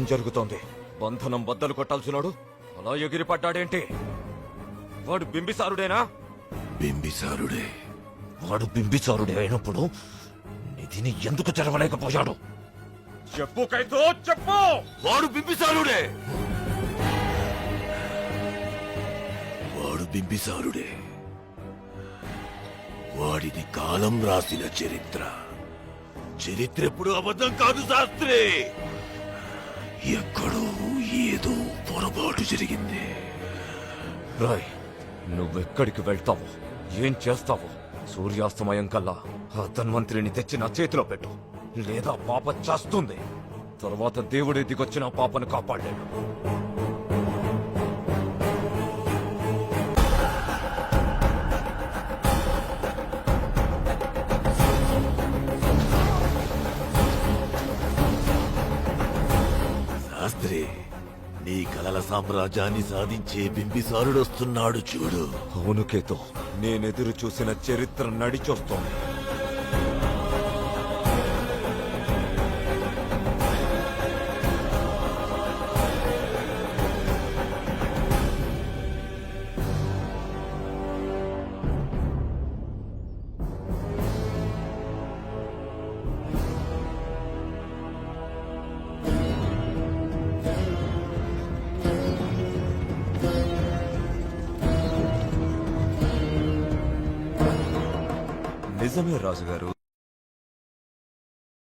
ఏం జరుగుతోంది? బంధనం బద్దలు కొట్టాల్సినాడు అలా ఎగిరిపడ్డాడేంటి? వాడు బింబిసారుడేనా? బింబిసారుడే. వాడు బింబిసారుడే అయినప్పుడు నిధిని ఎందుకు చెరవలేకపోయాడు? చెప్పు కైతో, చెప్పు. వాడు బింబిసారుడే. వాడు బింబిసారుడే. వాడిది కాలం రాసిన చరిత్ర. చరిత్ర ఎప్పుడు అబద్ధం కాదు శాస్త్రి. ఎక్కడో ఏదో పొరపాటు జరిగింది. రాయ్, నువ్వెక్కడికి వెళ్తావు? ఏం చేస్తావు? సూర్యాస్తమయం కల్లా ఆ ధన్వంతరిని తెచ్చి నా చేతిలో పెట్టు, లేదా పాప చేస్తుంది. తర్వాత దేవుడే దిగొచ్చిన పాపను కాపాడలేడు. శాస్త్రి, నీ కలల సామ్రాజ్యాన్ని సాధించే బింబిసారుడొస్తున్నాడు చూడు. అవును కేతో, నేనెదురు చూసిన చరిత్ర నడిచొస్తోంది. నిజమే రాజుగారు.